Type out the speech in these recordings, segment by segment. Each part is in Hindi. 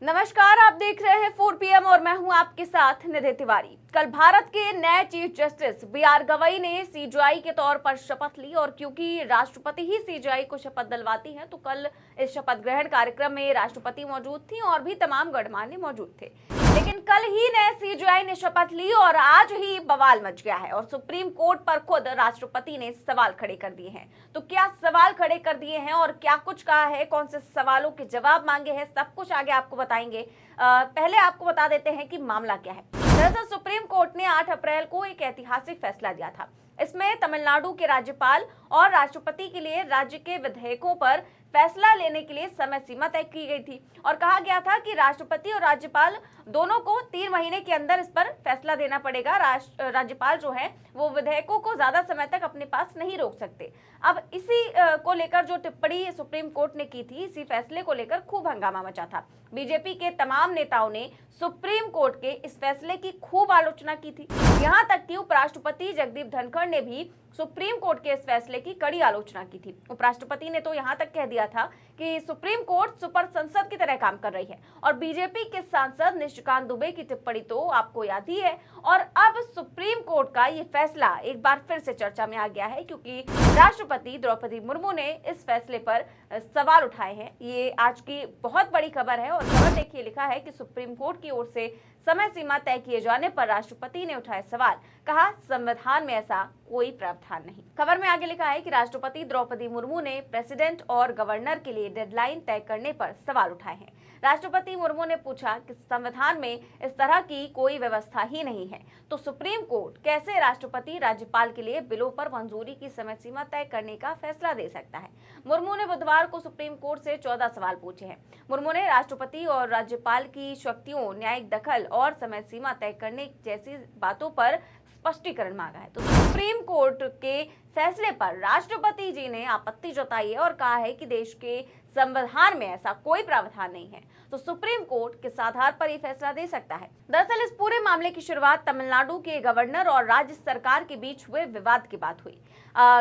नमस्कार, आप देख रहे हैं 4 PM और मैं हूं आपके साथ निधि तिवारी। कल भारत के नए चीफ जस्टिस BR गवई ने CJI के तौर पर शपथ ली और क्योंकि राष्ट्रपति ही CJI को शपथ दिलवाती हैं, तो कल इस शपथ ग्रहण कार्यक्रम में राष्ट्रपति मौजूद थी और भी तमाम गणमान्य मौजूद थे। लेकिन कल ही नए CJI ने शपथ ली और आज ही बवाल मच गया है और सुप्रीम कोर्ट पर खुद राष्ट्रपति ने सवाल खड़े कर दिए हैं। तो क्या सवाल खड़े कर दिए हैं और क्या कुछ कहा है, कौन से सवालों के जवाब मांगे हैं, सब कुछ आगे आपको बताएंगे। पहले आपको बता देते हैं कि मामला क्या है। दरअसल सुप्रीम कोर्ट ने 8 अप्रैल को एक ऐतिहासिक फैसला दिया था। इसमें तमिलनाडु के राज्यपाल और राष्ट्रपति के लिए राज्य के विधेयकों पर फैसला लेने के लिए समय सीमा तय की गई थी और कहा गया था कि राष्ट्रपति और राज्यपाल दोनों को 3 महीने के अंदर इस पर फैसला देना पड़ेगा। राज्यपाल जो है वो विधेयकों को ज्यादा समय तक अपने पास नहीं रोक सकते। अब इसी को लेकर जो टिप्पणी सुप्रीम कोर्ट ने की थी, इसी फैसले को लेकर खूब हंगामा मचा था। बीजेपी के तमाम नेताओं ने सुप्रीम कोर्ट के इस फैसले की खूब आलोचना की थी। यहाँ तक कि उपराष्ट्रपति जगदीप धनखड़ ने भी सुप्रीम कोर्ट के इस फैसले की कड़ी आलोचना की थी। उपराष्ट्रपति ने तो यहाँ तक कह दिया था कि सुप्रीम कोर्ट सुपर संसद की तरह काम कर रही है और बीजेपी के सांसद निशिकांत दुबे की टिप्पणी तो आपको याद ही है। और अब सुप्रीम कोर्ट का ये फैसला एक बार फिर से चर्चा में आ गया है क्योंकि राष्ट्रपति द्रौपदी मुर्मू ने इस फैसले पर सवाल उठाए हैं। ये आज की बहुत बड़ी खबर है और खबर देखिए, लिखा है कि सुप्रीम कोर्ट की ओर से समय सीमा तय किए जाने पर राष्ट्रपति ने उठाए सवाल, कहा संविधान में ऐसा कोई प्रावधान नहीं। खबर में आगे लिखा है कि राष्ट्रपति द्रौपदी मुर्मू ने प्रेसिडेंट और गवर्नर के लिए डेडलाइन तय करने पर सवाल उठाए हैं। राष्ट्रपति मुर्मू ने पूछा कि संविधान में इस तरह की कोई व्यवस्था ही नहीं है, तो सुप्रीम कोर्ट कैसे राष्ट्रपति राज्यपाल के लिए बिलों पर मंजूरी की समय सीमा तय करने का फैसला दे सकता है। मुर्मू ने बुधवार को सुप्रीम कोर्ट से 14 सवाल पूछे हैं। मुर्मू ने राष्ट्रपति और राज्यपाल की शक्तियों, न्यायिक दखल और समय सीमा तय करने जैसी बातों पर स्पष्टीकरण मांगा है। तो सुप्रीम कोर्ट के फैसले पर राष्ट्रपति जी ने आपत्ति जताई है और कहा है कि देश के संविधान में ऐसा कोई प्रावधान नहीं है, तो सुप्रीम कोर्ट किस आधार पर यह फैसला दे सकता है। दरअसल इस पूरे मामले की शुरुआत तमिलनाडु के गवर्नर और राज्य सरकार के बीच हुए विवाद की बात हुई।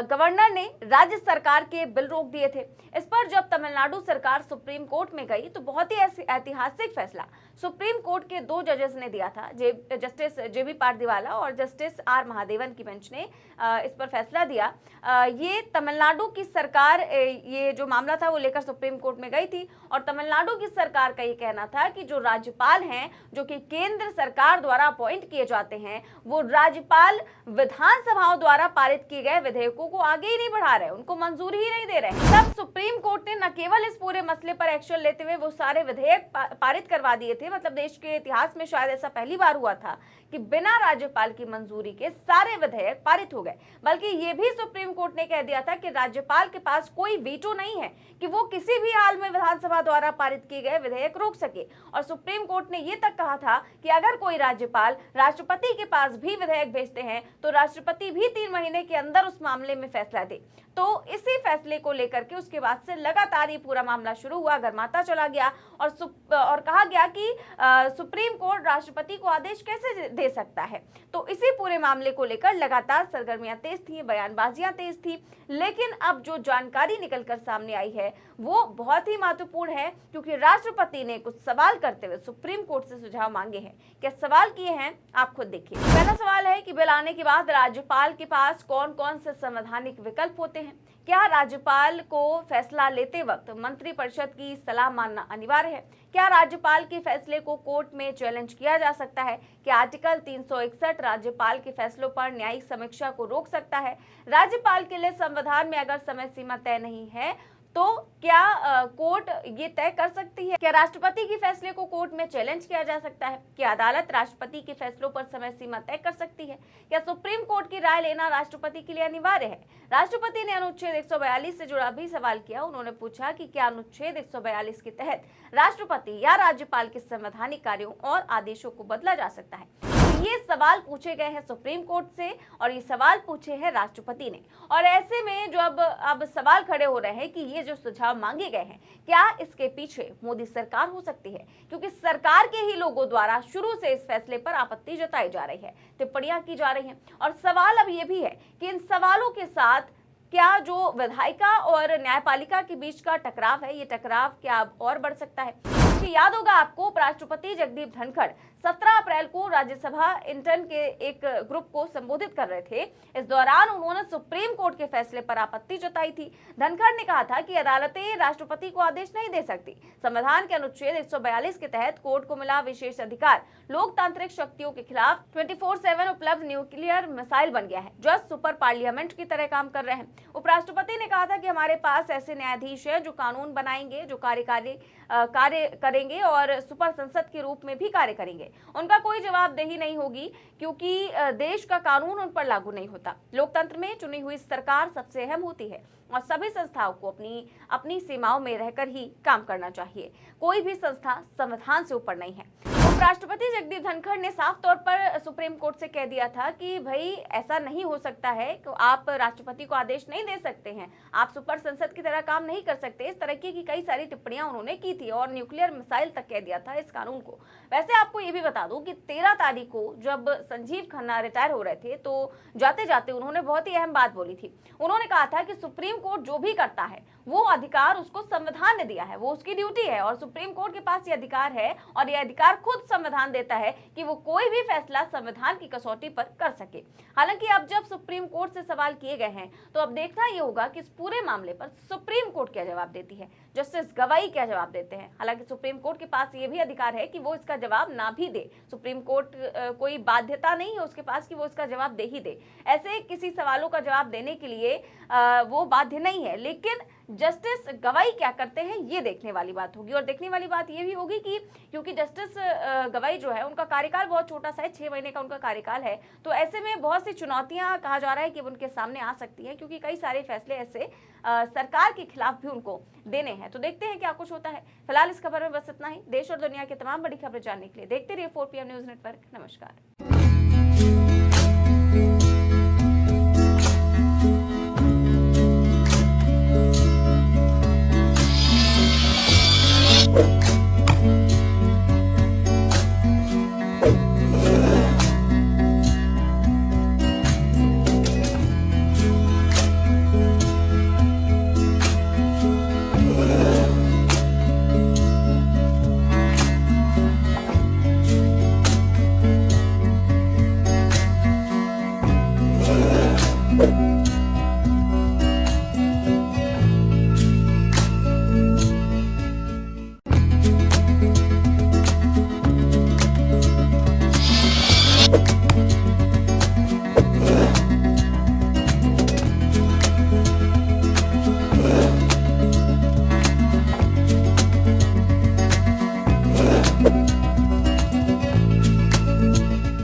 गवर्नर ने राज्य सरकार के बिल रोक दिए थे। इस पर जब तमिलनाडु सरकार सुप्रीम कोर्ट में गई तो बहुत ही ऐतिहासिक फैसला सुप्रीम कोर्ट के 2 जजेस ने दिया था। जस्टिस JB पारदीवाला और जस्टिस R महादेवन की बेंच ने इस पर फैसला दिया। ये तमिलनाडु की सरकार ये जो मामला था वो लेकर सुप्रीम कोर्ट में गई थी और तमिलनाडु की सरकार का ये कहना था कि जो राज्यपाल हैं, जो कि केंद्र सरकार द्वारा अपॉइंट किए जाते हैं, वो राज्यपाल विधानसभाओं द्वारा पारित किए गए विधेयकों को आगे ही नहीं बढ़ा रहे, उनको मंजूरी ही नहीं दे रहे। तब सुप्रीम कोर्ट ने न केवल इस पूरे मसले पर एक्शन लेते हुए वो सारे विधेयक पारित करवा दिए थे, मतलब देश के इतिहास में शायद ऐसा पहली बार हुआ था कि बिना राज्यपाल की मंजूरी के सारे विधेयक पारित हो गए, बल्कि ये भी सुप्रीम कोर्ट ने कह दिया था कि राज्यपाल के पास कोई वीटो नहीं है कि वो किसी भी हाल में विधानसभा द्वारा पारित किए गए विधेयक रोक सके। और सुप्रीम कोर्ट ने ये तक कहा था कि अगर कोई राज्यपाल राष्ट्रपति के पास भी विधेयक भेजते हैं तो राष्ट्रपति भी 3 महीने के अंदर उस मामले में फैसला दे। तो इसी फैसले को लेकर के उसके बाद से लगातार ये पूरा मामला शुरू हुआ, गर्माता चला गया और कहा गया कि सुप्रीम कोर्ट राष्ट्रपति को आदेश कैसे दे सकता है। तो इसी पूरे मामले को लेकर लगातार सरगर्मियां तेज थी, बयानबाजियां तेज थी। लेकिन अब जो जानकारी निकलकर सामने आई है वो बहुत ही महत्वपूर्ण है क्योंकि राष्ट्रपति ने कुछ सवाल करते हुए सुप्रीम कोर्ट से सुझाव मांगे हैं। क्या सवाल किए हैं आप खुद देखिए। पहला सवाल है कि बिल आने के बाद राज्यपाल के पास कौन कौन से संवैधानिक विकल्प होते हैं। क्या राज्यपाल को फैसला लेते वक्त मंत्रिपरिषद की सलाह मानना अनिवार्य है। क्या राज्यपाल के फैसले को कोर्ट में चैलेंज किया जा सकता है। क्या आर्टिकल 361 राज्यपाल के फैसलों पर न्यायिक समीक्षा को रोक सकता है। राज्यपाल के लिए संविधान में अगर समय सीमा तय नहीं है तो क्या कोर्ट ये तय कर सकती है। क्या राष्ट्रपति के फैसले को कोर्ट में चैलेंज किया जा सकता है। क्या अदालत राष्ट्रपति के फैसलों पर समय सीमा तय कर सकती है। क्या सुप्रीम कोर्ट की राय लेना राष्ट्रपति के लिए अनिवार्य है। राष्ट्रपति ने अनुच्छेद 142 से जुड़ा भी सवाल किया। उन्होंने पूछा कि क्या अनुच्छेद 142 के तहत राष्ट्रपति या राज्यपाल के संवैधानिक कार्यों और आदेशों को बदला जा सकता है। ये सवाल पूछे गए हैं सुप्रीम कोर्ट से और ये सवाल पूछे हैं राष्ट्रपति ने। और ऐसे में जो अब सवाल खड़े हो रहे हैं कि ये जो सुझाव मांगे गए हैं, क्या इसके पीछे मोदी सरकार हो सकती है, क्योंकि सरकार के ही लोगों द्वारा शुरू से इस फैसले पर आपत्ति जताई जा रही है, टिप्पणियां की जा रही हैं। और सवाल अब ये भी है कि इन सवालों के साथ क्या जो विधायिका और न्यायपालिका के बीच का टकराव है, ये टकराव क्या अब और बढ़ सकता है? क्योंकि याद होगा आपको, उपराष्ट्रपति जगदीप धनखड़ 17 अप्रैल को राज्यसभा इंटर्न के एक ग्रुप को संबोधित कर रहे थे। इस दौरान उन्होंने सुप्रीम कोर्ट के फैसले पर आपत्ति जताई थी। धनखड़ ने कहा था कि अदालतें राष्ट्रपति को आदेश नहीं दे सकती। संविधान के अनुच्छेद 142 के तहत कोर्ट को मिला विशेष अधिकार लोकतांत्रिक शक्तियों के खिलाफ 24/7 उपलब्ध न्यूक्लियर मिसाइल बन गया है, जो सुपर पार्लियामेंट की तरह काम कर रहे हैं। उपराष्ट्रपति ने कहा था कि हमारे पास ऐसे न्यायाधीश हैं जो कानून बनाएंगे, जो कार्य करेंगे और सुपर संसद के रूप में भी कार्य करेंगे। उनका कोई जवाबदेही नहीं होगी, क्योंकि देश का कानून उन पर लागू नहीं होता। लोकतंत्र में चुनी हुई सरकार सबसे अहम होती है और सभी संस्थाओं को अपनी सीमाओं में रहकर ही काम करना चाहिए। कोई भी संस्था संविधान से ऊपर नहीं है। उपराष्ट्रपति जगदीप धनखड़ ने साफ तौर पर सुप्रीम कोर्ट से कह दिया था कि भाई ऐसा नहीं हो सकता है कि आप राष्ट्रपति को आदेश नहीं दे सकते हैं, आप सुपर संसद की तरह काम नहीं कर सकते। इस तरह की कई सारी टिप्पणियां उन्होंने की थी और न्यूक्लियर मिसाइल तक कह दिया था इस कानून को। वैसे आपको ये भी बता दूं कि 13 तारीख को जब संजीव खन्ना रिटायर हो रहे थे, तो जाते जाते उन्होंने बहुत ही अहम बात बोली थी। उन्होंने कहा था कि सुप्रीम कोर्ट जो भी करता है वो अधिकार उसको संविधान ने दिया है, वो उसकी ड्यूटी है और सुप्रीम कोर्ट के पास ये अधिकार है और ये अधिकार खुद संविधान देता है कि वो कोई भी फैसला संविधान की कसौटी पर कर सके। हालांकि अब जब सुप्रीम कोर्ट से सवाल किए गए हैं, तो अब देखना ये होगा कि इस पूरे मामले पर सुप्रीम कोर्ट क्या जवाब देती है, जस्टिस गवाई क्या जवाब देते हैं। हालांकि सुप्रीम कोर्ट के पास ये भी अधिकार है कि वो इसका जवाब ना भी दे। सुप्रीम कोर्ट कोई बाध्यता नहीं है उसके पास कि वो इसका जवाब दे ही दे। ऐसे किसी सवालों का जवाब देने के लिए वो बाध्य नहीं है, लेकिन जस्टिस गवाई क्या करते हैं ये देखने वाली बात होगी। और देखने वाली बात ये भी होगी कि क्योंकि जस्टिस गवाई जो है उनका कार्यकाल बहुत छोटा सा है, 6 महीने का उनका कार्यकाल है, तो ऐसे में बहुत सी चुनौतियां कहा जा रहा है कि उनके सामने आ सकती हैं, क्योंकि कई सारे फैसले ऐसे सरकार के खिलाफ भी उनको देने हैं। तो देखते हैं क्या कुछ होता है। फिलहाल इस खबर में बस इतना ही। देश और दुनिया की तमाम बड़ी खबरें जानने के लिए देखते रहिए 4 PM न्यूज नेटवर्क। नमस्कार।